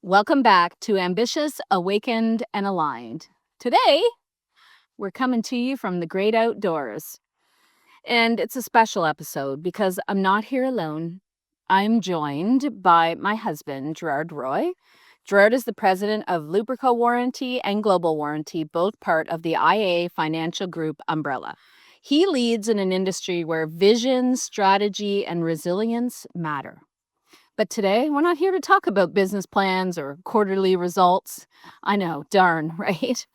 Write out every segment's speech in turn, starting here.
Welcome back to Ambitious, Awakened, and Aligned. Today, we're coming to you from the great outdoors. And it's a special episode because I'm not here alone. I'm joined by my husband, Gerard Roy. Gerard is the president of Lubrico Warranty and Global Warranty, both part of the IA Financial Group umbrella. He leads in an industry where vision, strategy, and resilience matter. But today, we're not here to talk about business plans or quarterly results. I know, darn, right?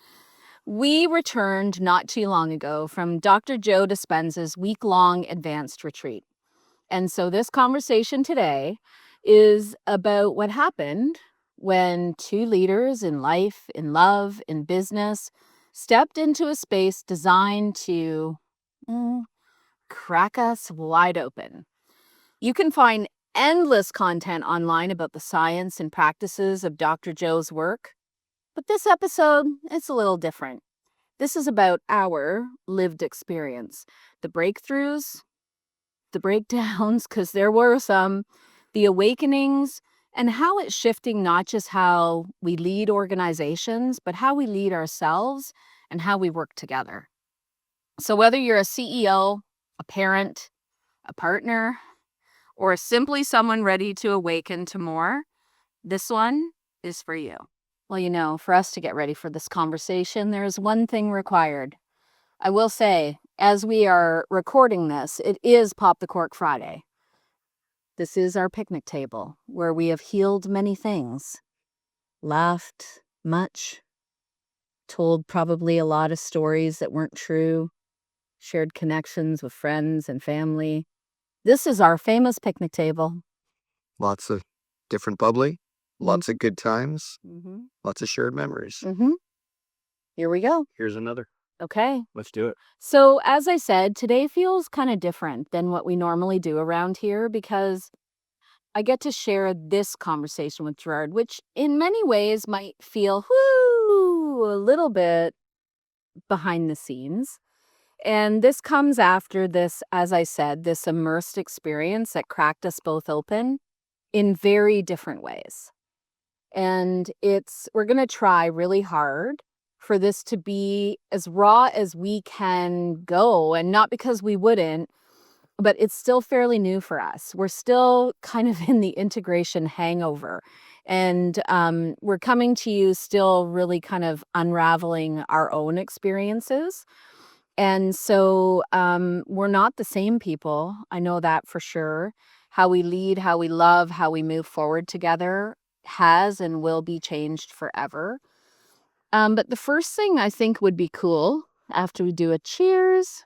We returned not too long ago from Dr. Joe Dispenza's week-long advanced retreat. And so this conversation today is about what happened when two leaders in life, in love, in business stepped into a space designed to crack us wide open. You can find endless content online about the science and practices of Dr. Joe's work. But this episode, it's a little different. This is about our lived experience. The breakthroughs, the breakdowns, because there were some, the awakenings, and how it's shifting not just how we lead organizations, but how we lead ourselves and how we work together. So whether you're a CEO, a parent, a partner, or simply someone ready to awaken to more, this one is for you. Well, for us to get ready for this conversation, there's one thing required. I will say, as we are recording this, it is Pop the Cork Friday. This is our picnic table where we have healed many things, laughed much, told probably a lot of stories that weren't true, shared connections with friends and family. This is our famous picnic table. Lots of different bubbly, lots of good times, lots of shared memories. Here we go. Here's another. Okay. Let's do it. So, as I said, today feels kind of different than what we normally do around here because I get to share this conversation with Gerard, which in many ways might feel a little bit behind the scenes. And this comes after this, as I said, this immersed experience that cracked us both open in very different ways. And we're going to try really hard for this to be as raw as we can go. And not because we wouldn't, but it's still fairly new for us. We're still kind of in the integration hangover. And we're coming to you still really kind of unraveling our own experiences. And so we're not the same people. I know that for sure. How we lead, how we love, how we move forward together has and will be changed forever. But the first thing I think would be cool after we do a cheers.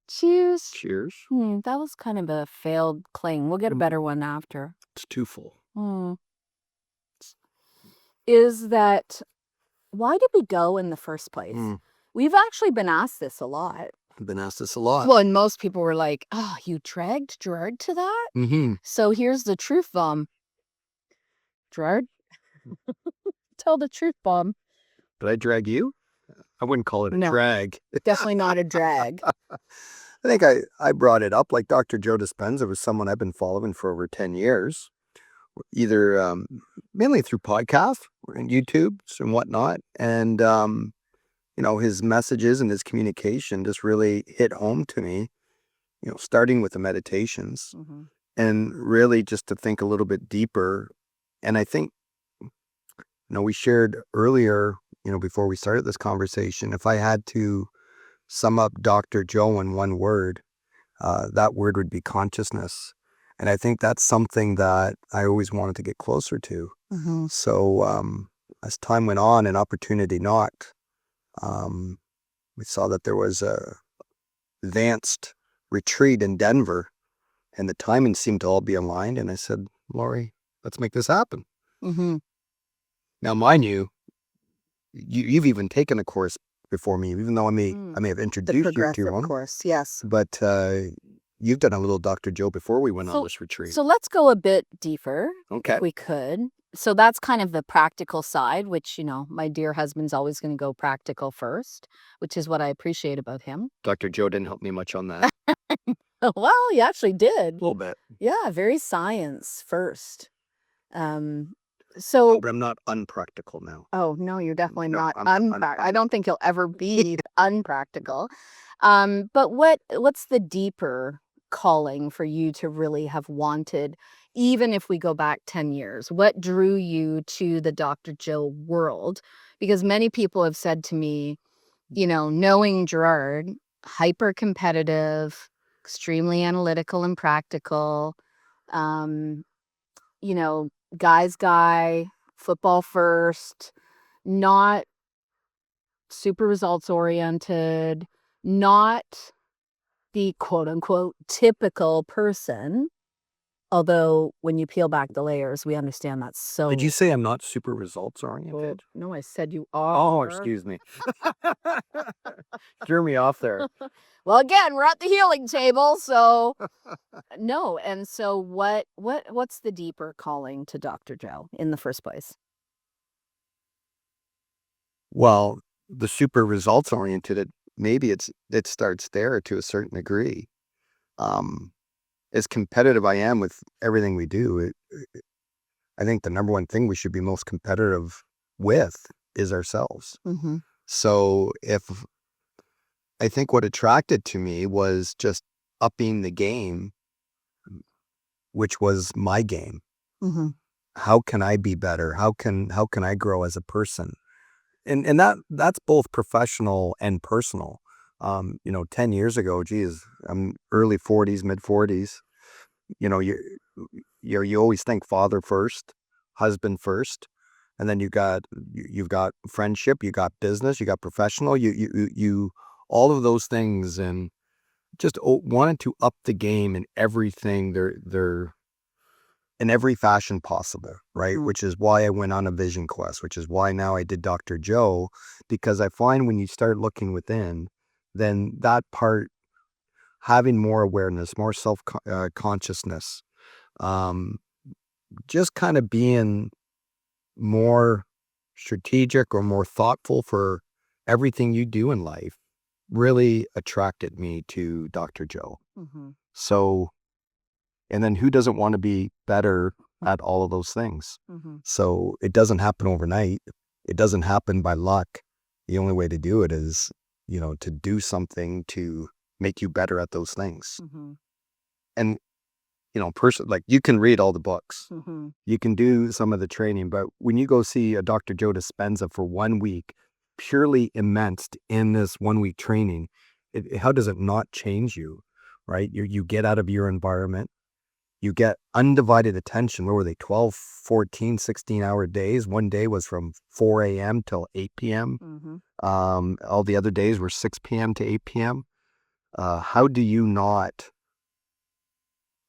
Cheers. Cheers. That was kind of a failed cling. We'll get a better one after. It's too full. Is that why did we go in the first place? We've actually been asked this a lot. I've been asked this a lot. Well, and most people were like, oh, you dragged Gerard to that? So here's the truth bomb. Gerard, tell the truth bomb. Did I drag you? I wouldn't call it a drag. Definitely not a drag. I think I brought it up. Like Dr. Joe Dispenza was someone I've been following for over 10 years, either mainly through podcasts and YouTube and whatnot. And, his messages and his communication just really hit home to me, starting with the meditations and really just to think a little bit deeper. And I think, we shared earlier, before we started this conversation, if I had to sum up Dr. Joe in one word, that word would be consciousness. And I think that's something that I always wanted to get closer to. So as time went on and opportunity knocked, we saw that there was a advanced retreat in Denver and the timing seemed to all be aligned. And I said, Laurie, let's make this happen. Now, mind you, you've even taken a course before me, even though I may have introduced you to one. Course, yes. But you've done a little Dr. Joe before we went on this retreat. So let's go a bit deeper. Okay. If we could. So that's kind of the practical side, which, my dear husband's always going to go practical first, which is what I appreciate about him. Dr. Joe didn't help me much on that. Well, he actually did. A little bit. Yeah, very science first. So, But I'm not unpractical now. oh no, you're definitely No, not I'm unpractical. I don't think you'll ever be unpractical. But what's the deeper calling for you to really have wanted, even if we go back 10 years? What drew you to the Dr. Joe world? Because many people have said to me, knowing Gerard, hyper competitive, extremely analytical and practical, um, you know, guy's guy, football first, not super results oriented, not the quote unquote typical person. Although when you peel back the layers, we understand that's so. Did you say I'm not super results Well, oriented? no, I said you Oh, are. excuse me. Threw me off there. Well, again, we're at the healing table, so no. And so what's the deeper calling to Dr. Joe in the first place? Well, the super results oriented, maybe it starts there to a certain degree. As competitive I am with everything we do, I think the number one thing we should be most competitive with is ourselves. Mm-hmm. So I think what attracted to me was just upping the game, which was my game. Mm-hmm. How can I be better? How can I grow as a person? And that's both professional and personal. 10 years ago, geez, I'm early 40s, mid 40s. You always think father first, husband first, and then you've got friendship, you got business, you got professional, you all of those things, and just wanted to up the game in everything. They're in every fashion possible, right? Mhm. Which is why I went on a vision quest, which is why now I did Dr. Joe, because I find when you start looking within, then that part, having more awareness, more self consciousness, um, just kind of being more strategic or more thoughtful for everything you do in life really attracted me to Dr. Joe. Mm-hmm. So, and then who doesn't want to be better at all of those things? Mm-hmm. So it doesn't happen overnight. It doesn't happen by luck. The only way to do it is, to do something to make you better at those things. Mm-hmm. And, like you can read all the books. Mm-hmm. You can do some of the training, but when you go see a Dr. Joe Dispenza for 1 week, purely immersed in this 1 week training, how does it not change you, right? You get out of your environment. You get undivided attention. What were they, 12, 14, 16-hour days? One day was from 4 a.m. till 8 p.m. Mm-hmm. All the other days were 6 p.m. to 8 p.m. How do you not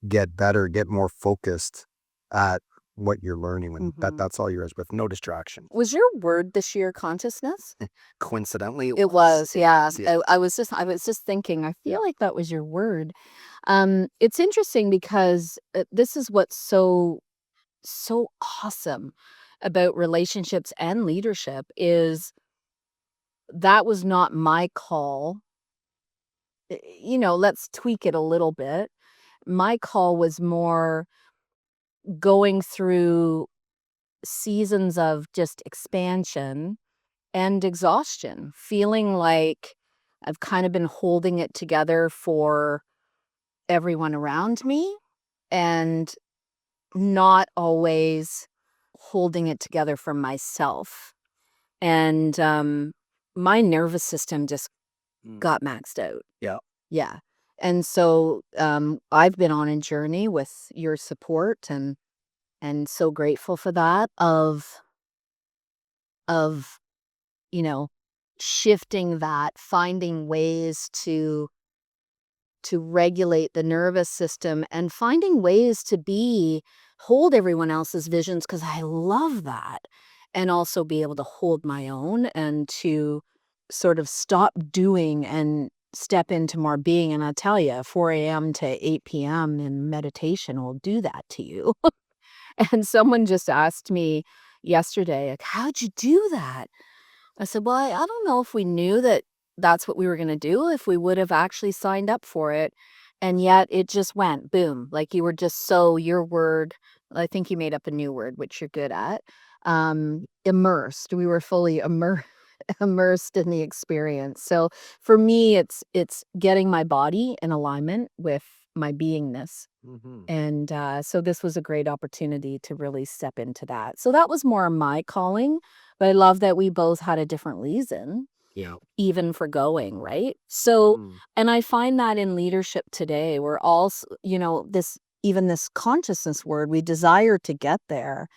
get better, get more focused at what you're learning when Mm-hmm. that's all yours with no distraction? Was your word this year consciousness? Coincidentally, It was, yeah. Yeah. I was just thinking, I feel like that was your word. It's interesting because this is what's so awesome about relationships and leadership is that was not my call. Let's tweak it a little bit. My call was more going through seasons of just expansion and exhaustion, feeling like I've kind of been holding it together for everyone around me and not always holding it together for myself. And my nervous system just got maxed out. Yeah. Yeah. And so I've been on a journey with your support and so grateful for that of you know shifting that, finding ways to regulate the nervous system and finding ways to hold everyone else's visions because I love that, and also be able to hold my own and to sort of stop doing and step into more being. And I tell you, 4 a.m. to 8 p.m. in meditation will do that to you. And someone just asked me yesterday, like, how'd you do that? I said, well, I don't know if we knew that that's what we were going to do, if we would have actually signed up for it. And yet it just went boom. Like you were just your word I think you made up a new word, which you're good at. Immersed. We were fully immersed in the experience. So for me, it's getting my body in alignment with my beingness. Mm-hmm. And so this was a great opportunity to really step into that. So that was more my calling, but I love that we both had a different reason, Yeah. even for going, right? So, Mm. and I find that in leadership today, we're all, this consciousness word, we desire to get there,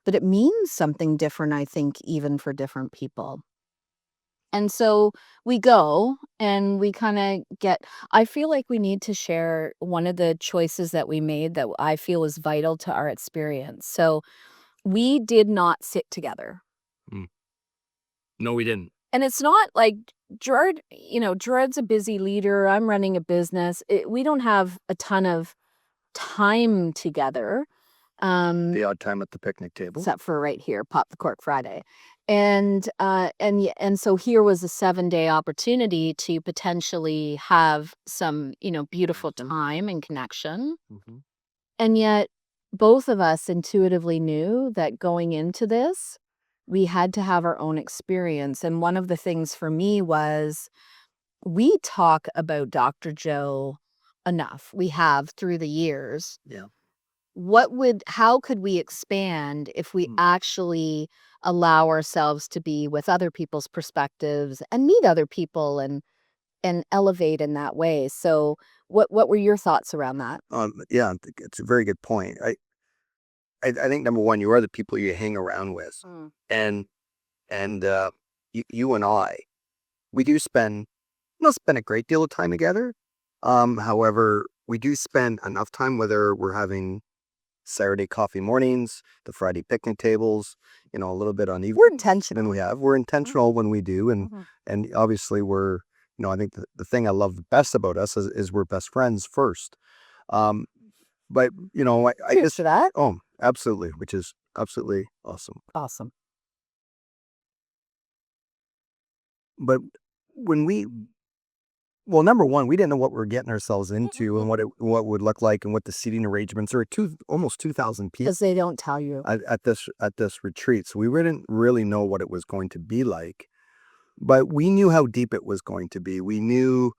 but it means something different, I think, even for different people. And so we go and we kind of I feel like we need to share one of the choices that we made that I feel is vital to our experience. So we did not sit together. Mm. No, we didn't. And it's not like Gerard's a busy leader. I'm running a business. We don't have a ton of time together. The odd time at the picnic table. Except for right here, Pop the Cork Friday. And so here was a 7-day opportunity to potentially have some, beautiful time and connection. Mm-hmm. And yet both of us intuitively knew that going into this, we had to have our own experience. And one of the things for me was we talk about Dr. Joe enough. We have through the years. Yeah. How could we expand if we actually allow ourselves to be with other people's perspectives and meet other people and elevate in that way? So what were your thoughts around that? Yeah, I think it's a very good point. I think number one, you are the people you hang around with, and you and I, we do not spend a great deal of time together. However, we do spend enough time, whether we're having Saturday coffee mornings, the Friday picnic tables, a little bit on evening. We're intentional. We're intentional when we do, and obviously I think the thing I love best about us is we're best friends first. But I Cheers just to that. oh, absolutely, which is absolutely awesome. Awesome. But well, number one, we didn't know what we were getting ourselves into and what would look like and what the seating arrangements are. Almost 2,000 people Because they don't tell you. at this retreat, so we didn't really know what it was going to be like. But we knew how deep it was going to be. We knew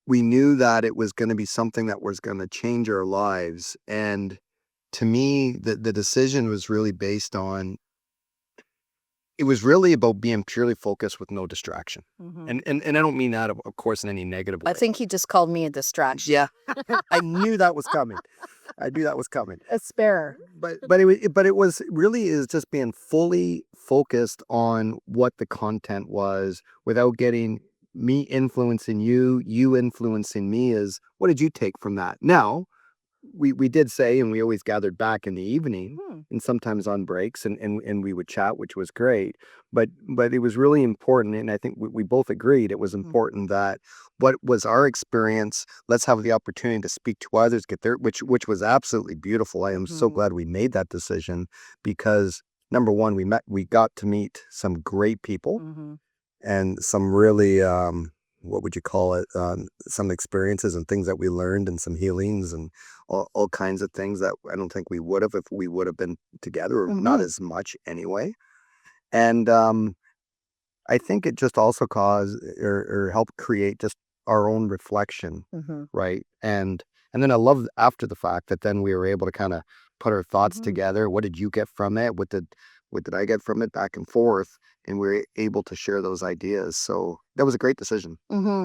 that it was going to be something that was going to change our lives. And to me, the decision was really based on, it was really about being purely focused with no distraction. And I don't mean that, of course, in any negative way. I think he just called me a distraction. Yeah, I knew that was coming. A spare. But it was really is just being fully focused on what the content was without getting me influencing you influencing me. Is what did you take from that? Now, we did say, and we always gathered back in the evening and sometimes on breaks and we would chat, which was great. But it was really important. And I think we both agreed it was important that what was our experience, let's have the opportunity to speak to others, get there, which was absolutely beautiful. I am so glad we made that decision because number one, we got to meet some great people and some really, what would you call it? Some experiences and things that we learned and some healings and all kinds of things that I don't think we would have if we would have been together, or not as much anyway. And I think it just also caused or helped create just our own reflection, right? And then I love after the fact that then we were able to kind of put our thoughts together. What did you get from it? What did I get from it? Back and forth. And we were able to share those ideas. So that was a great decision.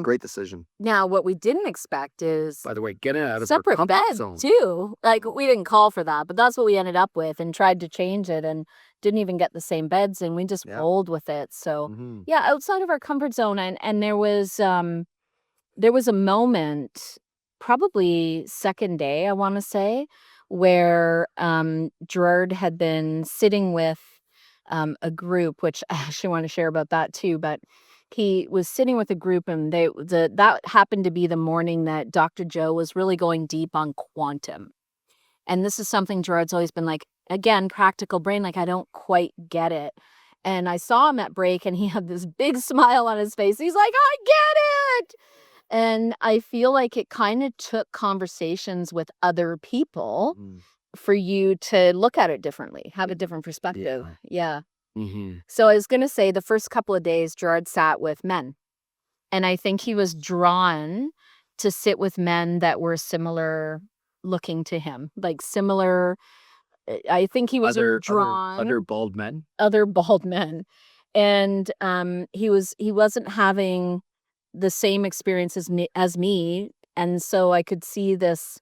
Great decision. Now, what we didn't expect is, By the way, getting out of our separate comfort beds zone. too. Like we didn't call for that, but that's what we ended up with, and tried to change it, and didn't even get the same beds, and we just rolled with it. So yeah, outside of our comfort zone, and there was a moment, probably second day, I want to say, where Gerard had been sitting with a group, which I actually want to share about that too. But he was sitting with a group, and that happened to be the morning that Dr. Joe was really going deep on quantum. And this is something Gerard's always been like, again, practical brain, like I don't quite get it. And I saw him at break, and he had this big smile on his face. He's like, I get it. And I feel like it kind of took conversations with other people for you to look at it differently, have a different perspective. Yeah. Mm-hmm. So I was going to say the first couple of days, Gerard sat with men. And I think he was drawn to sit with men that were similar looking to him, like similar. I think he was drawn other bald men. other bald men, and he wasn't having the same experience as me, and so I could see this.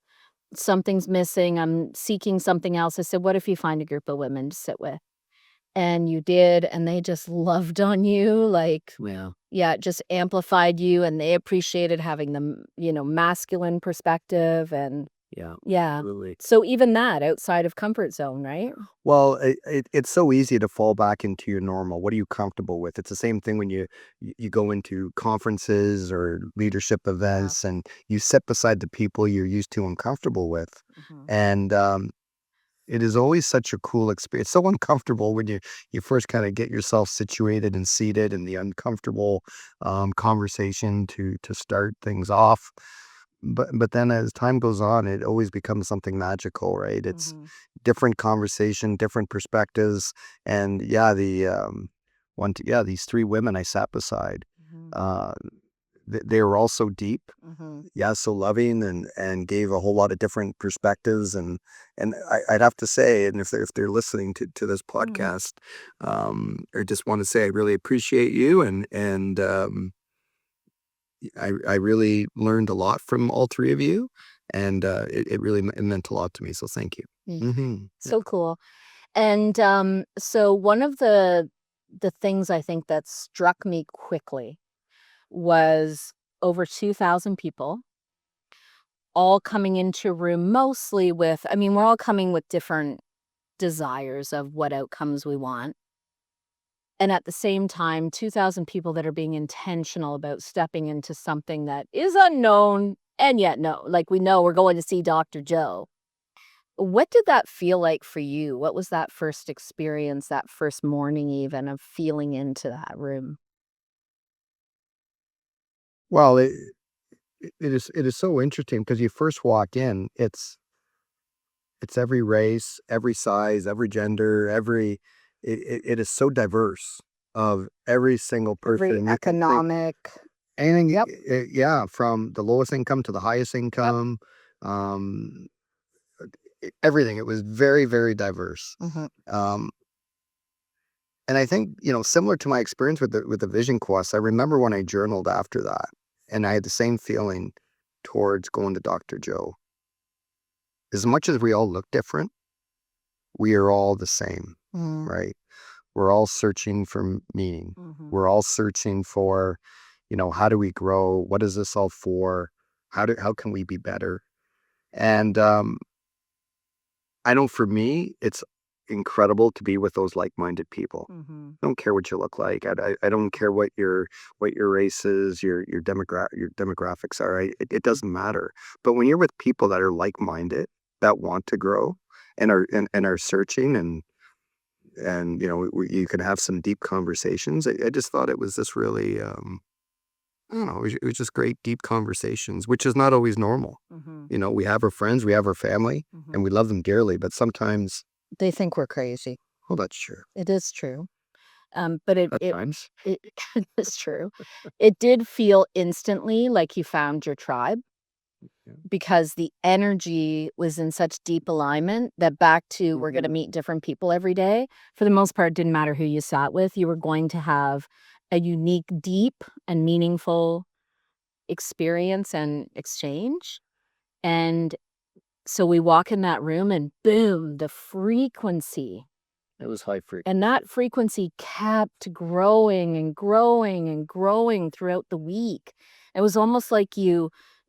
Something's missing. I'm seeking something else. I said, "What if you find a group of women to sit with?" And you did, and they just loved on you, like, Well, yeah, it just amplified you, and they appreciated having the, masculine perspective, and yeah, yeah. absolutely. So even that outside of comfort zone, right? Well, it's so easy to fall back into your normal. What are you comfortable with? It's the same thing when you go into conferences or leadership events and you sit beside the people you're used to and comfortable with. Mhm. And it is always such a cool experience. It's so uncomfortable when you first kind of get yourself situated and seated and the uncomfortable conversation to start things off. But then as time goes on, it always becomes something magical, right? It's Mhm. different conversation, different perspectives, and yeah, these three women I sat beside, Mhm. uh, they were all so deep, Mhm. yeah, so loving, and gave a whole lot of different perspectives, and I'd have to say, and if they're listening to this Mhm. podcast, or just want to say, I really appreciate you, and I really learned a lot from all three of you, and it really it meant a lot to me. So thank you. Mm. Mm-hmm. So cool. And so one of the things I think that struck me quickly was over 2,000 people all coming into a room mostly with, I mean, we're all coming with different desires of what outcomes we want. And at the same time, 2,000 people that are being intentional about stepping into something that is unknown and yet no, like we know we're going to see Dr. Joe. What did that feel like for you? What was that first experience, that first morning even of feeling into that room? Well, it is so interesting because you first walk in, it's every race, every size, every gender, it is so diverse of every single Every person. You can think economic. anything, Yep. yeah, from the lowest income to the highest Yep. income, um, everything. It was very, very diverse. Mhm. Um, and I think, similar to my experience with the vision quest, I remember when I journaled after that, and I had the same feeling towards going to Dr. Joe. As much as we all look different, we are all the same, Mhm. right? We're all searching for meaning. Mhm. We're all searching for, how do we grow? What is this all for? How can we be better? And I know for me, it's incredible to be with those like-minded people. Mhm. I don't care what you look like. I don't care what your race is, your demographics are. It doesn't matter. But when you're with people that are like-minded, that want to grow, and are searching, and you can have some deep conversations. I just thought it was this really, I don't know, it was just great deep conversations, which is not always normal. Mhm. We have our friends, we have our family, and Mhm. we love them dearly, but sometimes, They think we're crazy. well, that's true. It is true. But it At it times. it is true. It did feel instantly like you found your tribe Yeah. because the energy was in such deep alignment that back to we're gonna Mhm. meet different people every day. For the most part, didn't matter who you sat with, you were going to have a unique, deep, and meaningful experience and exchange. And so we walk in that room and boom, the frequency. It was high frequency. And that frequency kept growing and growing and growing throughout the week. It was almost like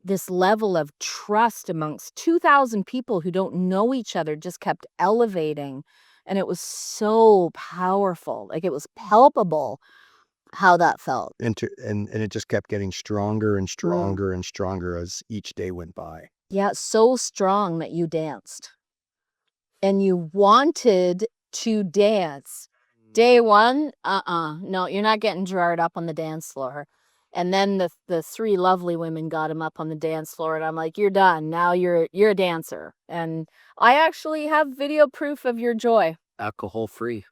this level of trust amongst 2,000 people who don't know each other just kept elevating. And it was so powerful. Like it was palpable how that felt. And it just kept getting stronger and Mm. stronger and stronger as each day went by. Yeah, so strong that you danced and you wanted to dance. Day one, no, you're not getting Gerard up on the dance floor. And then the three lovely women got him up on the dance floor, and I'm like, you're done. Now you're a dancer. And I actually have video proof of your joy. Alcohol free.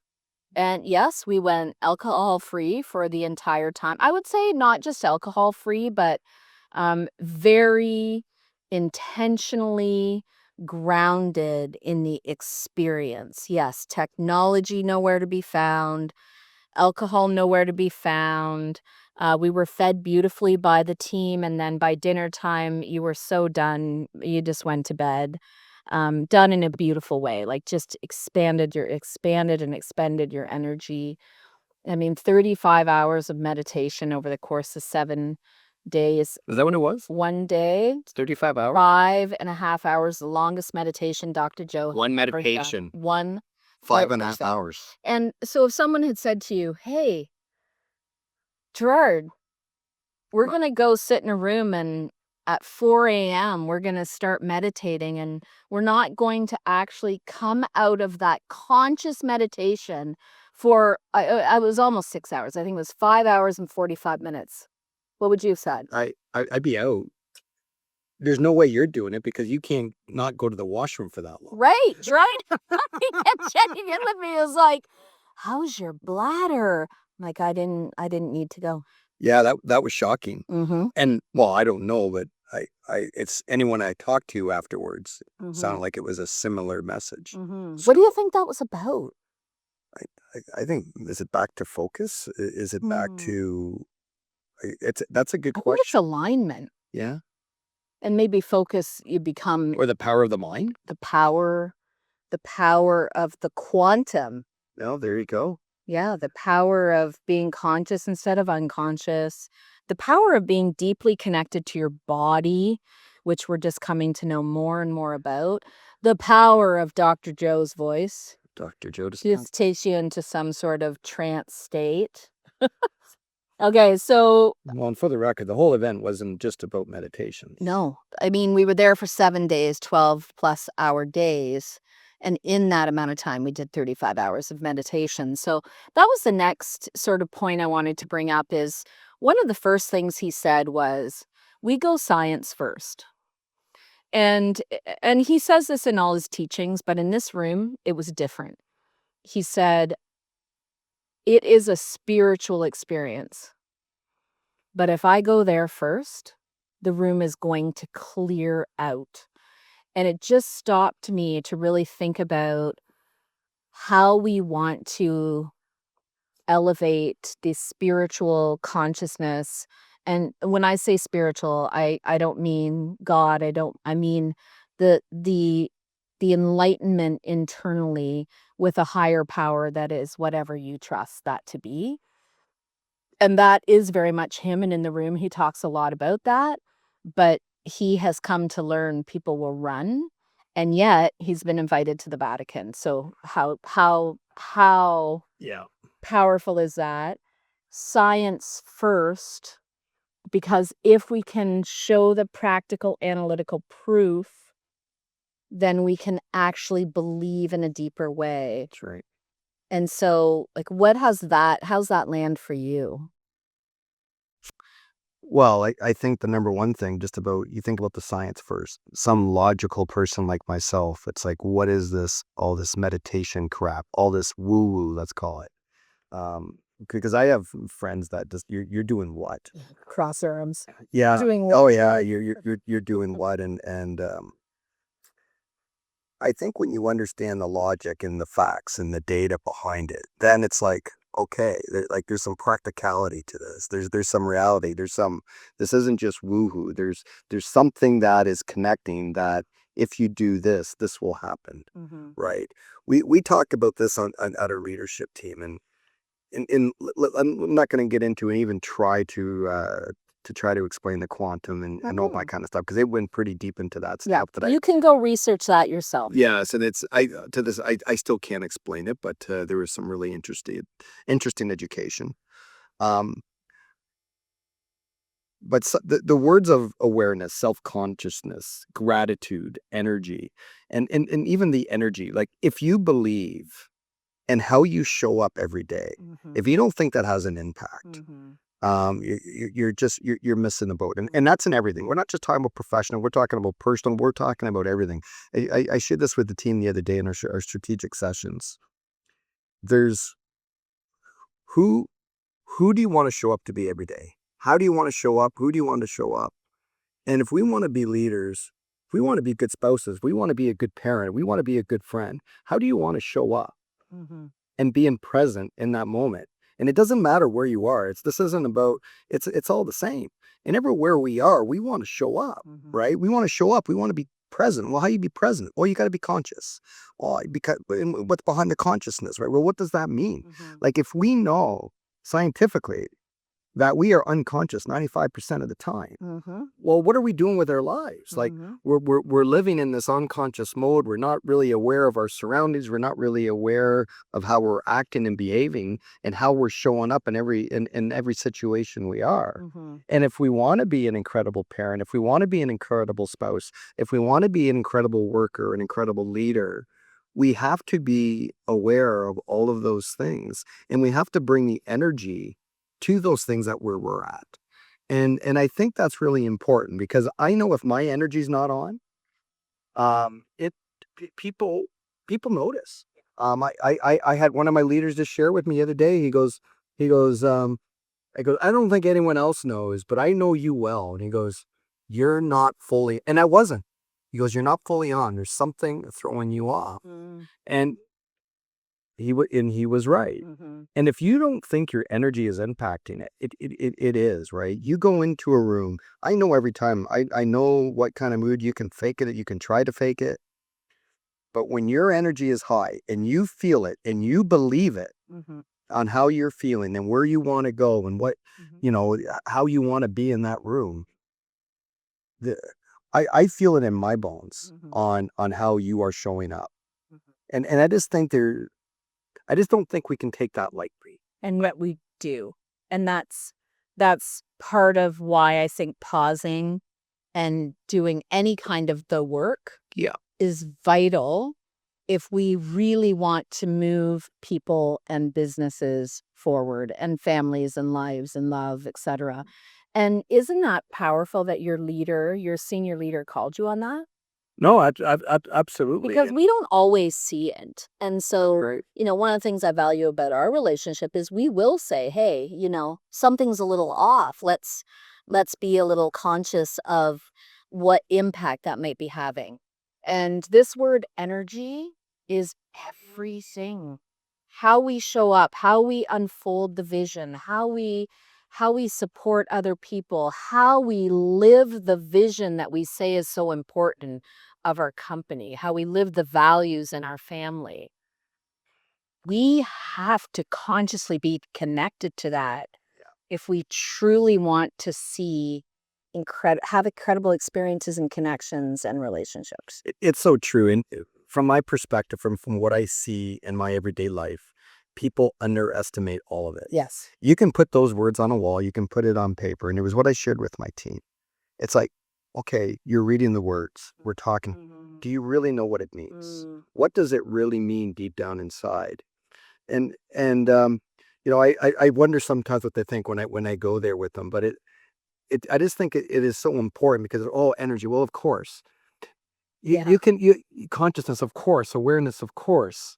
And yes, we went alcohol free for the entire time. I would say not just alcohol free, but very intentionally grounded in the experience. Yes, technology nowhere to be found, alcohol nowhere to be found. We were fed beautifully by the team, and then by dinner time, you were so done, you just went to bed. Done in a beautiful way, like just expanded and expended your energy. I mean, 35 hours of meditation over the course of 7 days. Is that what it was? One day, It's 35 hours? 5.5 hours, the longest meditation Dr. Joe One ever done. meditation. One 5.5 meditation. hours. And so if someone had said to you, hey, Gerard, we're going to go sit in a room and at 4 a.m. we're going to start meditating, and we're not going to actually come out of that conscious meditation for, I was almost 6 hours. I think it was 5 hours and 45 minutes. What would you have said? I'd be out. There's no way you're doing it because you can't not go to the washroom for that long. Right. He kept checking in with me. It was like, how's your bladder? I'm like, I didn't need to go. Yeah, that was shocking. Mm-hmm. And well, I don't know, but it's anyone I talked to afterwards sounded like it was a similar message. Mm-hmm. What do you think that was about? I think, is it back to focus? Is it back to? That's a good I think question. it's alignment. Yeah. And maybe focus, you become Or the power of the mind. the power of the quantum. No, there you go. Yeah, the power of being conscious instead of unconscious. The power of being deeply connected to your body, which we're just coming to know more and more about. The power of Dr. Joe's voice. Dr. Joe Just takes you into some sort of trance state. Okay, so... Well, and for the record, the whole event wasn't just about meditation. No. I mean, we were there for 7 days, 12+ hour days. And in that amount of time, we did 35 hours of meditation. So that was the next sort of point I wanted to bring up is one of the first things he said was, we go science first. And he says this in all his teachings, but in this room, it was different. He said, it is a spiritual experience. But if I go there first, the room is going to clear out. And it just stopped me to really think about how we want to elevate the spiritual consciousness. And when I say spiritual, I don't mean God. I mean the enlightenment internally with a higher power that is whatever you trust that to be. And that is very much him. And in the room, he talks a lot about that. But he has come to learn people will run. And yet he's been invited to the Vatican. So how Yeah. powerful is that? Science first, because if we can show the practical analytical proof, then we can actually believe in a deeper way. That's right. And so, like, how's that land for you? Well, I think the number one thing, you think about the science first. Some logical person like myself, it's like, what is this, all this meditation crap, all this woo-woo, let's call it. Because I have friends that just, you're doing what? Cross arms. Yeah. Doing what? Oh yeah, you're doing what? And I think when you understand the logic and the facts and the data behind it, then it's like, okay, there's some practicality to this. There's some reality. This isn't just woohoo. There's something that is connecting, that if you do this, this will happen. Mm-hmm. Right. We talked about this on at our leadership team, and I'm not going to get into and even try to explain the quantum and all that kind of stuff, because it went pretty deep into that stuff. You can go research that yourself. Yes, and I still can't explain it, but there was some really interesting education. But the words of awareness, self-consciousness, gratitude, energy, and even the energy, like if you believe and how you show up every day, if you don't think that has an impact, you're missing the boat. And that's in everything. We're not just talking about professional. We're talking about personal. We're talking about everything. I shared this with the team the other day in our strategic sessions. There's who do you want to show up to be every day? How do you want to show up? Who do you want to show up? And if we want to be leaders, if we want to be good spouses, we want to be a good parent, we want to be a good friend, how do you want to show up and being present in that moment? And it doesn't matter where you are. This isn't about, it's all the same. And everywhere we are, we want to show up, right? We want to show up. We want to be present. Well, how you be present? Well, you got to be conscious. Well, because what's behind the consciousness, right? Well, what does that mean? Like if we know scientifically that we are unconscious 95% of the time. Well, what are we doing with our lives? Like we're living in this unconscious mode. We're not really aware of our surroundings. We're not really aware of how we're acting and behaving and how we're showing up in every situation we are. And if we want to be an incredible parent, if we want to be an incredible spouse, if we want to be an incredible worker, an incredible leader, we have to be aware of all of those things. And we have to bring the energy to those things that where we're at. And I think that's really important because I know if my energy's not on, people notice. I had one of my leaders just share with me the other day. He goes, I don't think anyone else knows, but I know you well. And he goes, you're not fully, and I wasn't. He goes, you're not fully on. There's something throwing you off. And he was right. And if you don't think your energy is impacting it, it is, right? You go into a room. I know every time. I know what kind of mood you can fake it. You can try to fake it. But when your energy is high and you feel it and you believe it on how you're feeling and where you want to go and what, how you want to be in that room, I feel it in my bones on how you are showing up. And I just think I just don't think we can take that lightly. And what we do. And that's part of why I think pausing and doing any kind of the work is vital if we really want to move people and businesses forward and families and lives and love, etc. And isn't that powerful that your senior leader called you on that? No, absolutely. Because we don't always see it. And so, one of the things I value about our relationship is we will say, hey, something's a little off. Let's be a little conscious of what impact that might be having. And this word energy is everything. How we show up, how we unfold the vision, how we support other people, how we live the vision that we say is so important of our company, how we live the values in our family. We have to consciously be connected to that if we truly want to see have incredible experiences and connections and relationships. It's so true. And from my perspective, from what I see in my everyday life, people underestimate all of it. Yes. You can put those words on a wall, you can put it on paper. And it was what I shared with my team. It's like, okay, you're reading the words. We're talking. Do you really know what it means? What does it really mean deep down inside? And I wonder sometimes what they think when I go there with them. But I just think it is so important because energy. Well, of course, you can consciousness, of course, awareness, of course.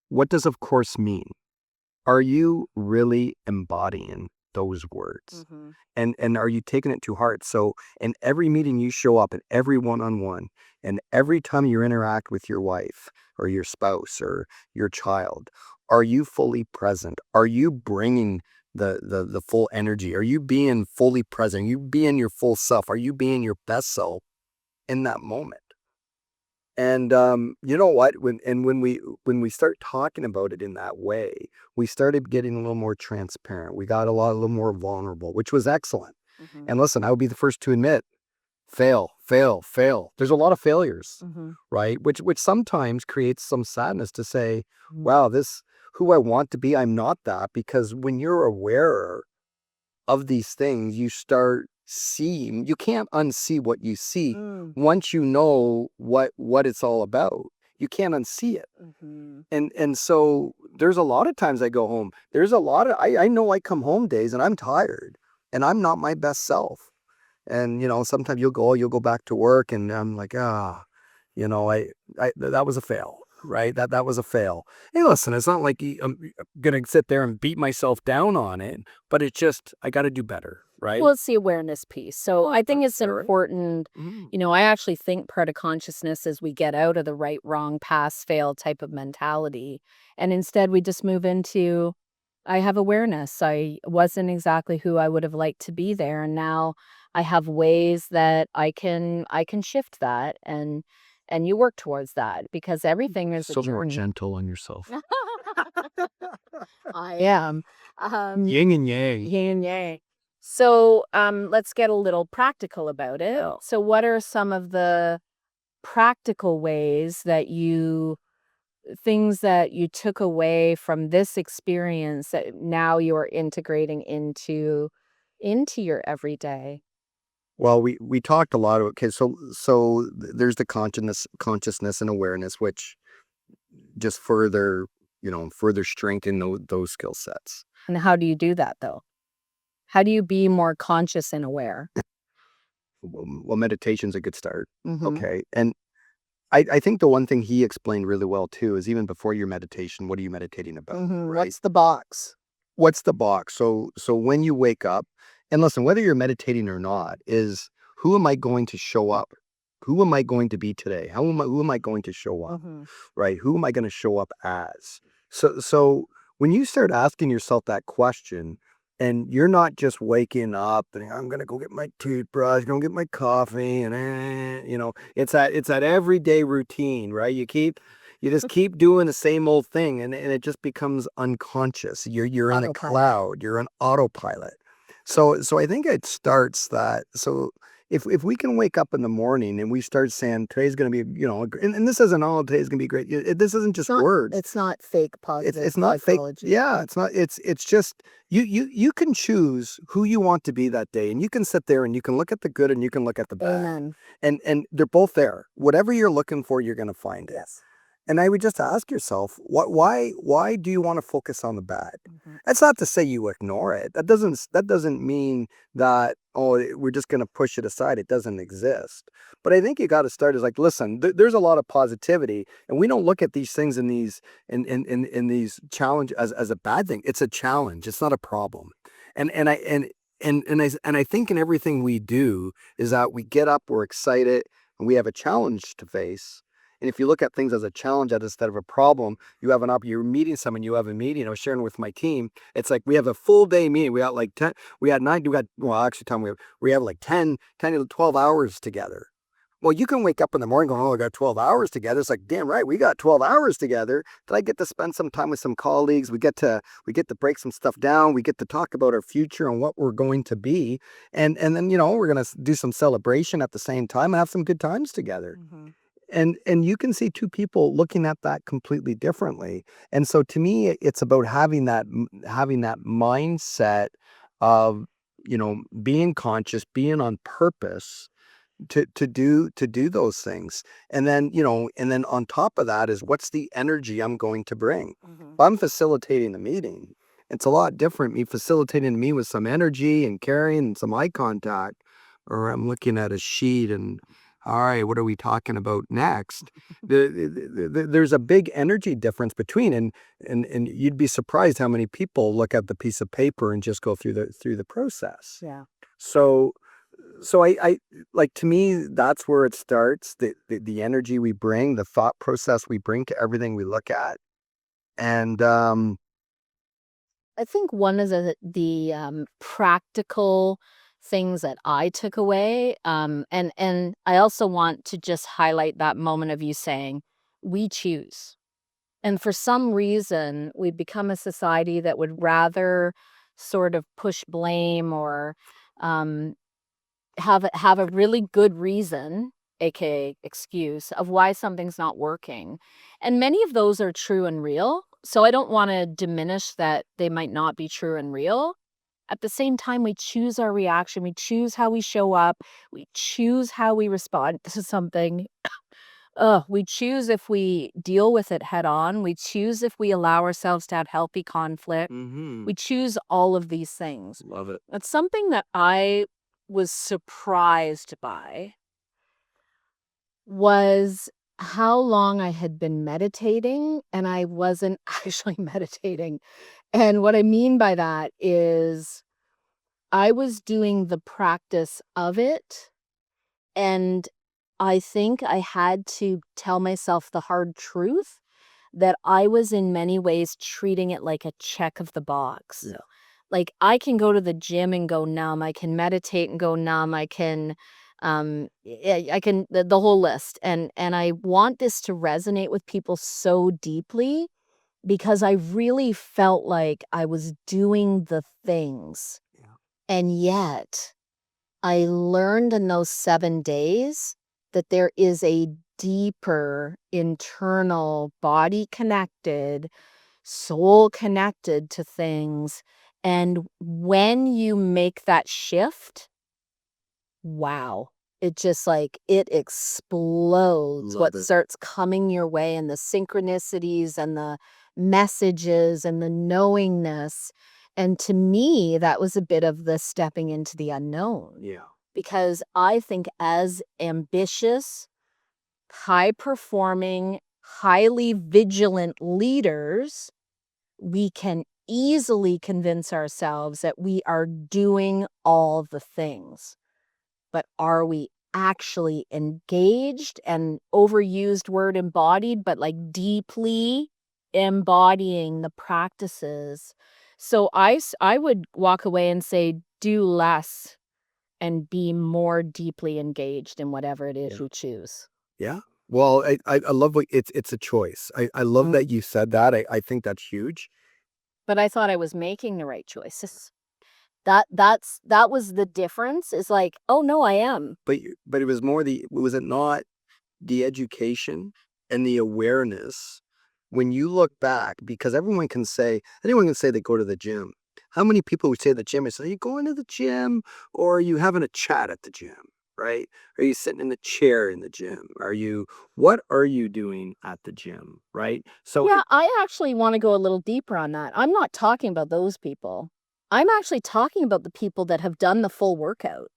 What does of course mean? Are you really embodying those words? And are you taking it to heart? So in every meeting you show up, in every one-on-one, and every time you interact with your wife or your spouse or your child, are you fully present? Are you bringing the full energy? Are you being fully present? Are you being your full self? Are you being your best self in that moment? And you know what? When we start talking about it in that way, we started getting a little more transparent. We got a little more vulnerable, which was excellent. And listen, I would be the first to admit, fail. There's a lot of failures, right? Which sometimes creates some sadness to say, wow, this who I want to be, I'm not that. Because when you're aware of these things, you start seeing, you can't unsee what you see. Once you know what it's all about, you can't unsee it. And so there's a lot of times I go home. There's a lot of, I know I come home days and I'm tired and I'm not my best self. And, sometimes you'll go back to work and I'm like, that was a fail, right? That was a fail. Hey, listen, it's not like I'm going to sit there and beat myself down on it, but it's just, I got to do better, right? Well, it's the awareness piece. So I think it's Sure. important. Mhm. I actually think part of consciousness is we get out of the right, wrong, pass, fail type of mentality. And instead we just move into, I have awareness. I wasn't exactly who I would have liked to be there. And now I have ways that I can shift that and you work towards that because everything is a So more journey. gentle on yourself. I am. Yin and yang. Yin and yang. So, let's get a little practical about it. Yeah. So, what are some of the practical ways that things that you took away from this experience that now you're integrating into your everyday? Well, we talked a lot. Okay, there's the consciousness and awareness, which just further strengthen those skill sets. And how do you do that though? How do you be more conscious and aware? Well, meditation's a good start. Mhm. Okay, and I think the one thing he explained really well too is even before your meditation, what are you meditating about, Mhm. right? What's the box? What's the box? So when you wake up, and listen, whether you're meditating or not, is who am I going to show up? Who am I going to be today? Who am I going to show up? Mhm. Right? Who am I going to show up as? So when you start asking yourself that question, and you're not just waking up and I'm gonna go get my toothbrush, gonna get my coffee, and it's that everyday routine, right? You just keep doing the same old thing, and it just becomes unconscious. You're in a Autopilot. cloud. You're an autopilot. So I think it starts that. So if we can wake up in the morning and we start saying today's going to be, and this isn't all today's going to be great. This isn't just words. It's not fake It's positive not fake. psychology. Yeah, it's not. It's just you can choose who you want to be that day, and you can sit there and you can look at the good and you can look at the bad, Amen. and they're both there. Whatever you're looking for, you're going to find it. Yes. And I would just ask yourself, why do you want to focus on the bad? Mhm. That's not to say you ignore it. That doesn't mean that, we're just going to push it aside. It doesn't exist. But I think you got to start as like, listen, there's a lot of positivity, and we don't look at these things in these challenge as a bad thing. It's a challenge. It's not a problem. And I think in everything we do is that we get up, we're excited, and we have a challenge to face. And if you look at things as a challenge instead of a problem, you're meeting someone, you have a meeting. I was sharing with my team. It's like we have a full day meeting. We got like 10, we had 9, well, actually, Tom, we have like 10 to 12 hours together. Well, you can wake up in the morning going, oh, I got 12 hours together. It's like, damn right, we got 12 hours together. Did I get to spend some time with some colleagues? We get to break some stuff down. We get to talk about our future and what we're going to be. And then, we're going to do some celebration at the same time and have some good times together. Mhm. And you can see two people looking at that completely differently. And so to me, it's about having that mindset of, being conscious, being on purpose to do those things. And then on top of that is what's the energy I'm going to bring. Mhm. If I'm facilitating the meeting, it's a lot different me facilitating me with some energy and caring and some eye contact, or I'm looking at a sheet and all right, what are we talking about next? There's a big energy difference between, and you'd be surprised how many people look at the piece of paper and just go through the process. Yeah. So I like, to me, that's where it starts. The energy we bring, the thought process we bring to everything we look at. And I think one of the practical things that I took away, and I also want to just highlight that moment of you saying, "We choose." And for some reason, we've become a society that would rather sort of push blame or um, have a really good reason, aka excuse, of why something's not working. And many of those are true and real. So I don't want to diminish that they might not be true and real. At the same time, we choose our reaction, we choose how we show up, we choose how we respond to something. We choose if we deal with it head on. We choose if we allow ourselves to have healthy conflict. Mm-hmm. We choose all of these things. Love it. That's something that I was surprised by, was how long I had been meditating, and I wasn't actually meditating. And what I mean by that is I was doing the practice of it, and I think I had to tell myself the hard truth that I was in many ways treating it like a check of the box. Yeah. Like, I can go to the gym and go numb, I can meditate and go numb, I can, I can the whole list, and I want this to resonate with people so deeply because I really felt like I was doing the things, Yeah. and yet I learned in those 7 days that there is a deeper internal body connected, soul connected to things. And when you make that shift, wow, it just like it explodes Love what it. starts coming your way, and the synchronicities and the messages and the knowingness. And to me, that was a bit of the stepping into the unknown, Yeah. because I think as ambitious, high performing, highly vigilant leaders, we can easily convince ourselves that we are doing all the things. But are we actually engaged? And overused word embodied, but like deeply embodying the practices. So I would walk away and say, do less and be more deeply engaged in whatever it is Yeah. you choose. Yeah. Well, I love what it's a choice. I love Mm. that you said that. I think that's huge. But I thought I was making the right choices. That was the difference, is like, oh no, I am. But it was more was it not the education and the awareness when you look back, because anyone can say they go to the gym. How many people would say the gym is, are you going to the gym or are you having a chat at the gym? Right? Are you sitting in the chair in the gym? What are you doing at the gym? Right? So Yeah, I actually want to go a little deeper on that. I'm not talking about those people. I'm actually talking about the people that have done the full workout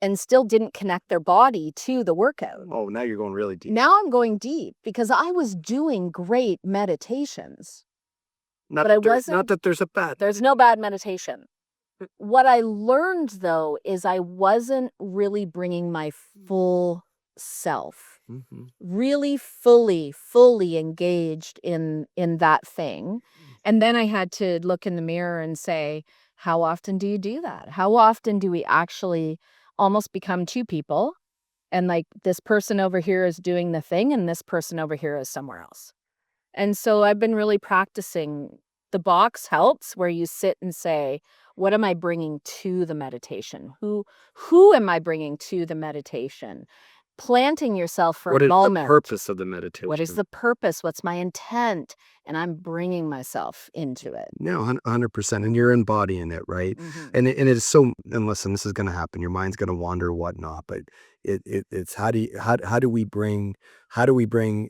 and still didn't connect their body to the workout. oh, now you're going really deep. Now I'm going deep because I was doing great meditations, Not but I that not wasn't. that there's a bad. There's no bad meditation. What I learned, though, is I wasn't really bringing my full self, Mhm. really fully engaged in that thing. And then I had to look in the mirror and say, how often do you do that? How often do we actually almost become two people? And like, this person over here is doing the thing, and this person over here is somewhere else. And so I've been really practicing. The box helps, where you sit and say, what am I bringing to the meditation? Who am I bringing to the meditation? Planting yourself for What a is the moment. purpose of the What meditation? is the purpose? What's my intent? And I'm bringing myself into it. No, 100%, and you're embodying it, right? Mhm. And it is so. And listen, this is going to happen. Your mind's going to wander, whatnot. But it's how do we bring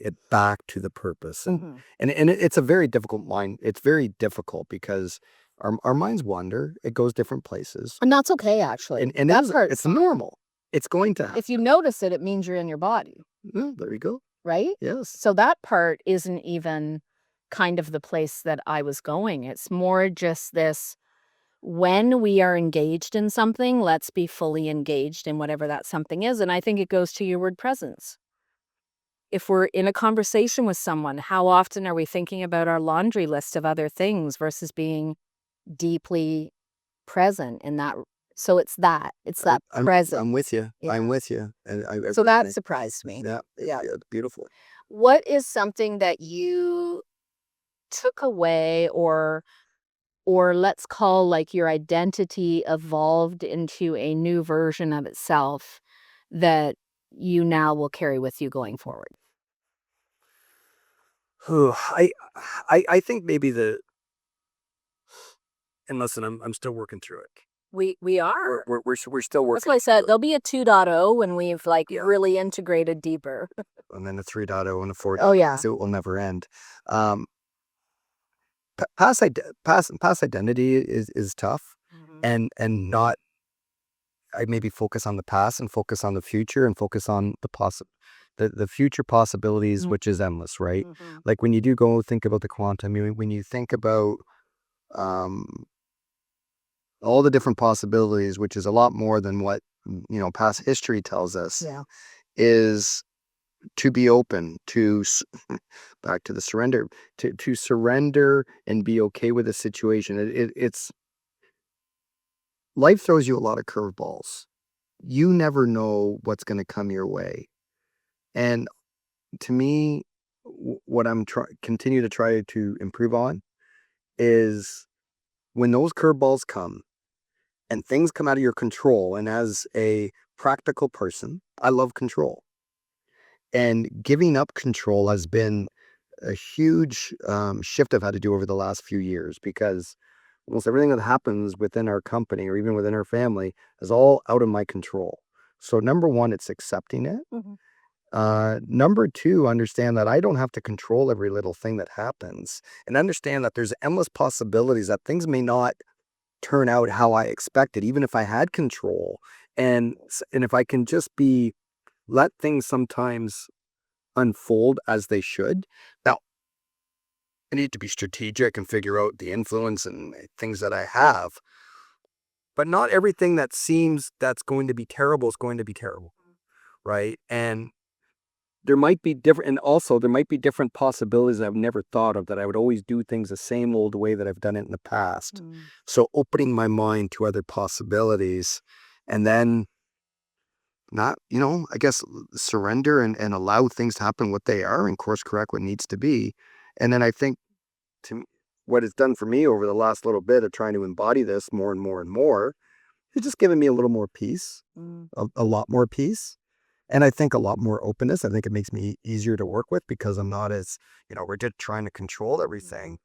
it back to the purpose? Mhm. And it's a very difficult mind. It's very difficult because our minds wander. It goes different places, And that's okay, actually. and That part's it's fine. normal. It's going to happen. If you notice it, it means you're in your body, Oh, there you go. right? Yes. So that part isn't even kind of the place that I was going. It's more just this: when we are engaged in something, let's be fully engaged in whatever that something is. And I think it goes to your word presence. If we're in a conversation with someone, how often are we thinking about our laundry list of other things versus being deeply present in that? So it's that presence. I'm with you. Yeah. I'm with you. And So that surprised me. yeah, Yeah. yeah, beautiful. What is something that you took away, or let's call, like, your identity evolved into a new version of itself that you now will carry with you going forward? Whew, I think maybe and listen, I'm still working through it. We are. We're still working. That's what I said. There'll be a 2.0 when we've Yeah. really integrated deeper. And then a 3.0 and a 4.0. Oh yeah. So it will never end. Past identity is tough, and not. I maybe focus on the past and focus on the future and focus on the future possibilities, which is endless, right? Like when you do go think about the quantum, when you think about all the different possibilities, which is a lot more than what past history tells us, is to be open to back to the surrender, to surrender and be okay with the situation. It's life throws you a lot of curveballs. You never know what's going to come your way. And to me, what I'm continue to try to improve on is when those curveballs come and things come out of your control. And as a practical person, I love control. And giving up control has been a huge shift I've had to do over the last few years, because almost everything that happens within our company or even within our family is all out of my control. So number one, it's accepting it. Number two, understand that I don't have to control every little thing that happens, and understand that there's endless possibilities that things may not turn out how I expected, even if I had control. And if I can just let things sometimes unfold as they should. Now, I need to be strategic and figure out the influence and things that I have. But not everything that seems that's going to be terrible is going to be terrible, right? And there might be different, and also there might be different possibilities I've never thought of, that I would always do things the same old way that I've done it in the past. So opening my mind to other possibilities, and then not, I guess, surrender and allow things to happen what they are and course correct what needs to be. And then I think what it's done for me over the last little bit of trying to embody this more and more and more, it's just given me a little more peace, a lot more peace. And I think a lot more openness. I think it makes me easier to work with because I'm not as, we're just trying to control everything.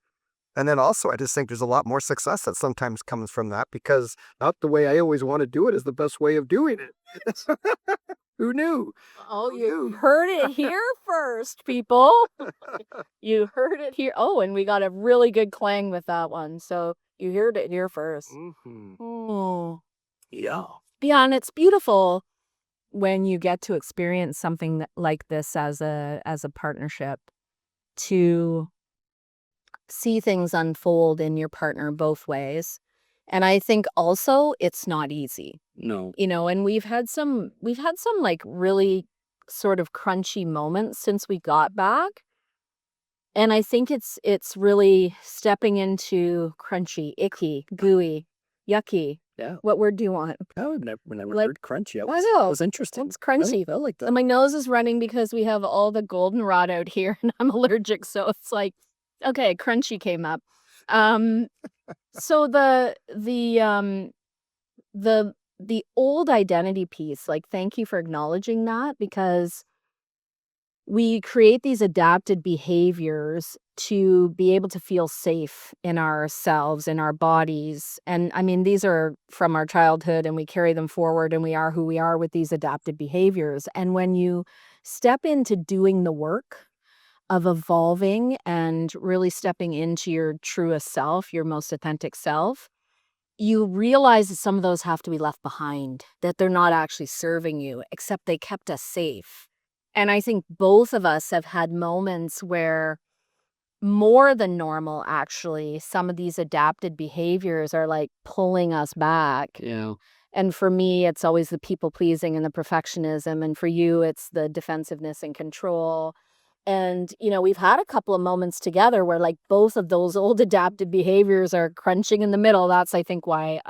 And then also, I just think there's a lot more success that sometimes comes from that, because not the way I always want to do it is the best way of doing it. Who knew? Oh, you heard it here first, people. You heard it here. Oh, and we got a really good clang with that one. So you heard it here first. Oh. Yeah. Yeah, and it's beautiful when you get to experience something like this as a partnership, to see things unfold in your partner both ways. And I think also it's not easy. No. And we've had some like really sort of crunchy moments since we got back. And I think it's really stepping into crunchy, icky, gooey, yucky. Yeah. What word do you want? I've never heard crunchy. I know. It was interesting. It's crunchy. I like that. And my nose is running because we have all the goldenrod out here and I'm allergic. So it's like, okay, crunchy came up. So the old identity piece, like, thank you for acknowledging that, because we create these adapted behaviors to be able to feel safe in ourselves, in our bodies. And I mean, these are from our childhood and we carry them forward, and we are who we are with these adapted behaviors. And when you step into doing the work of evolving and really stepping into your truest self, your most authentic self, you realize that some of those have to be left behind, that they're not actually serving you, except they kept us safe. And I think both of us have had moments where, more than normal, actually, some of these adapted behaviors are like pulling us back. Yeah. And for me, it's always the people pleasing and the perfectionism. And for you, it's the defensiveness and control. And, we've had a couple of moments together where, like, both of those old adapted behaviors are crunching in the middle. That's, I think, why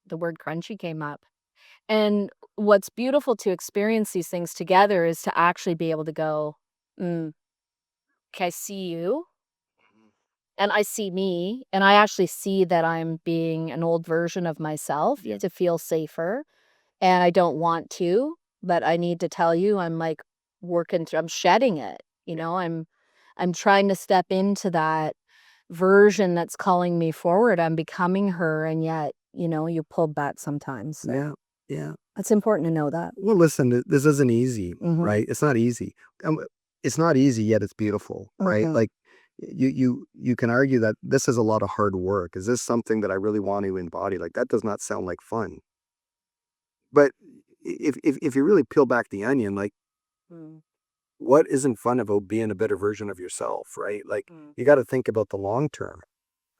the word crunchy came up. And what's beautiful to experience these things together is to actually be able to go, okay, I see you and I see me, and I actually see that I'm being an old version of myself to feel safer. And I don't want to, but I need to tell you, I'm like working through, I'm shedding it. I'm trying to step into that version that's calling me forward. I'm becoming her, and yet you pulled back sometimes. So Yeah. Yeah. it's important to know that. Well, listen, this isn't easy, Mhm. right? It's not easy. It's not easy, yet it's beautiful, right? Mhm. Like you can argue that this is a lot of hard work. Is this something that I really want to embody? Like that does not sound like fun. But if you really peel back the onion, like Mm. what isn't fun about being a better version of yourself, right? Like Mm. you got to think about the long term.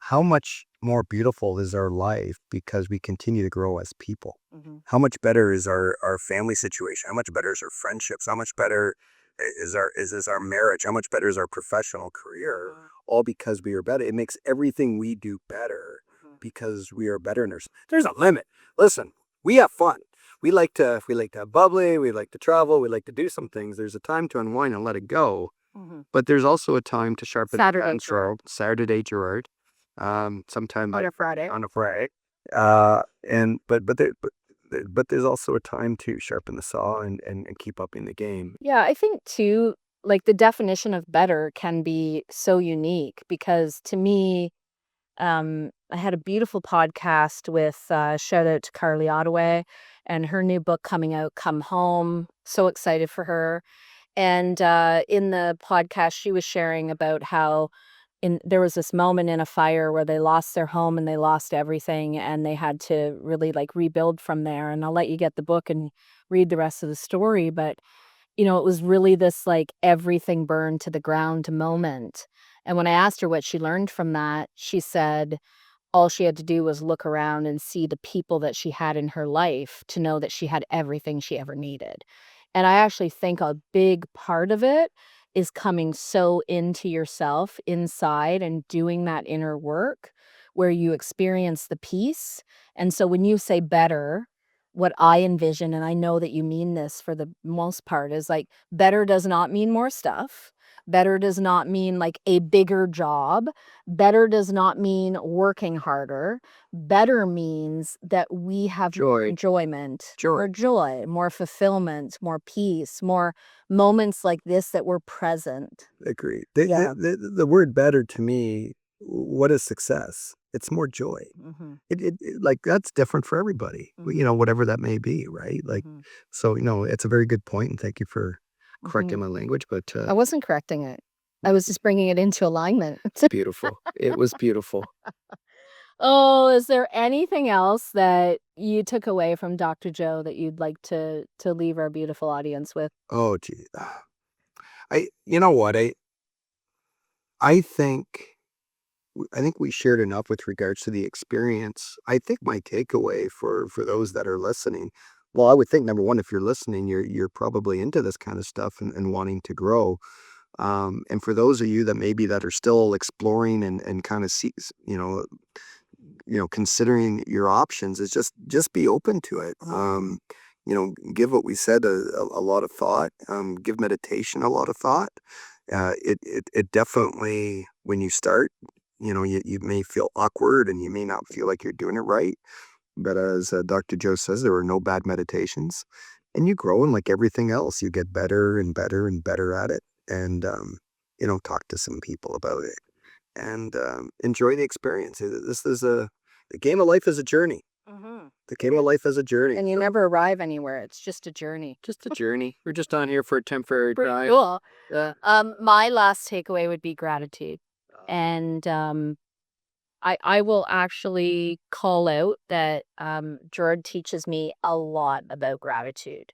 How much more beautiful is our life because we continue to grow as people? Mhm. How much better is our family situation? How much better is our friendships? How much better is our marriage? How much better is our professional career? Mhm. All because we are better. It makes everything we do better Mhm. because we are better. And there's a limit. Listen, we have fun. We like to have bubbly. We like to travel. We like to do some things. There's a time to unwind and let it go. Mhm. But there's also a time to sharpen Saturday, the pencil. Saturday, Gerard. Sometime On a Friday. on a Friday. And but there's also a time to sharpen the saw and keep up in the game. Yeah, I think too, like the definition of better can be so unique because to me, I had a beautiful podcast with shout out to Carly Ottaway and her new book coming out, Come Home. So excited for her. And in the podcast, she was sharing about how there was this moment in a fire where they lost their home and they lost everything and they had to really like rebuild from there. And I'll let you get the book and read the rest of the story. But it was really this like everything burned to the ground moment. And when I asked her what she learned from that, she said, all she had to do was look around and see the people that she had in her life to know that she had everything she ever needed. And I actually think a big part of it is coming so into yourself inside and doing that inner work where you experience the peace. And so when you say better, what I envision, and I know that you mean this for the most part, is like better does not mean more stuff. Better does not mean like a bigger job. Better does not mean working harder. Better means that we have more Joy, enjoyment, joy. more joy, more fulfillment, more peace, more moments like this that we're present. Agree. Yeah. The word better to me, what is success? It's more joy. Mhm. Like that's different for everybody, Mhm. whatever that may be, right? Like, Mhm. so, it's a very good point, and thank you for correcting Mhm. my language, but I wasn't correcting it. I was just bringing it into alignment. beautiful. It was beautiful. Oh, is there anything else that you took away from Dr. Joe that you'd like to leave our beautiful audience with? Oh, gee. You know what? I think, I think we shared enough with regards to the experience. I think my takeaway for those that are listening, well, I would think number one, if you're listening, you're probably into this kind of stuff and wanting to grow. And for those of you that maybe that are still exploring and kind of see, considering your options, is just be open to it. Give what we said a lot of thought. Give meditation a lot of thought. It definitely, when you start, you may feel awkward and you may not feel like you're doing it right. But as Dr. Joe says, there are no bad meditations, and you grow, and like everything else, you get better and better and better at it. And talk to some people about it and enjoy the experience. This is the game of life is a journey. Mhm. The game of life is a journey. And you never arrive anywhere. It's just a journey. Just a journey. We're just on here for a temporary Pretty drive. cool. Yeah. My last takeaway would be gratitude. And I will actually call out that Gerard teaches me a lot about gratitude.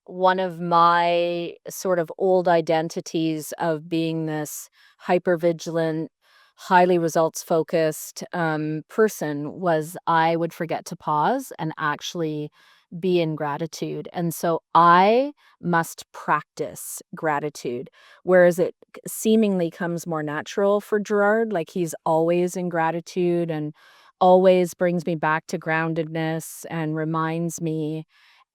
One of my sort of old identities of being this hypervigilant, highly results focused person was I would forget to pause and actually be in gratitude. And so I must practice gratitude, whereas it seemingly comes more natural for Gerard. Like he's always in gratitude and always brings me back to groundedness and reminds me.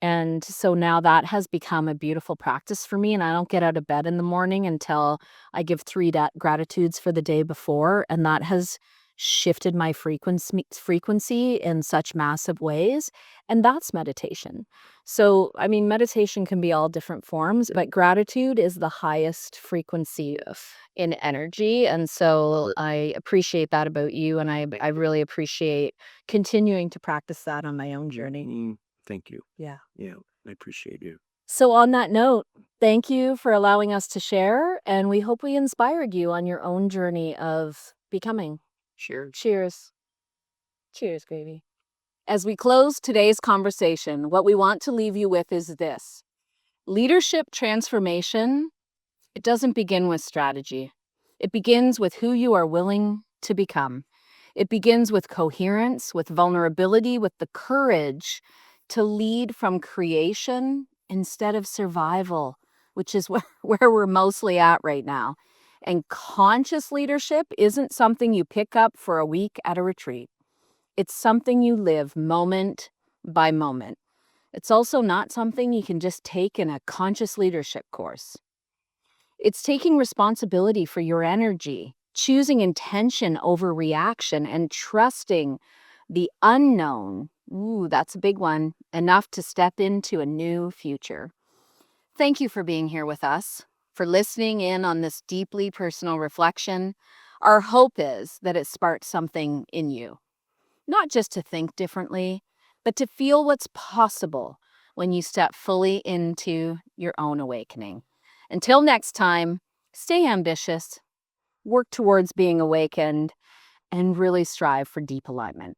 And so now that has become a beautiful practice for me. And I don't get out of bed in the morning until I give three gratitudes for the day before. And that has shifted my frequency in such massive ways, and that's meditation. So, I mean, meditation can be all different forms, but gratitude is the highest frequency in energy, and so I appreciate that about you, and I really appreciate continuing to practice that on my own journey. Thank you. Yeah. Yeah, I appreciate you. So, on that note, thank you for allowing us to share, and we hope we inspired you on your own journey of becoming. Cheers. Cheers. Cheers, gravy. As we close today's conversation, what we want to leave you with is this: leadership transformation, it doesn't begin with strategy. It begins with who you are willing to become. It begins with coherence, with vulnerability, with the courage to lead from creation instead of survival, which is where we're mostly at right now. And conscious leadership isn't something you pick up for a week at a retreat. It's something you live moment by moment. It's also not something you can just take in a conscious leadership course. It's taking responsibility for your energy, choosing intention over reaction, and trusting the unknown. Ooh, that's a big one, enough to step into a new future. Thank you for being here with us, for listening in on this deeply personal reflection. Our hope is that it sparks something in you, not just to think differently, but to feel what's possible when you step fully into your own awakening. Until next time, stay ambitious, work towards being awakened, and really strive for deep alignment.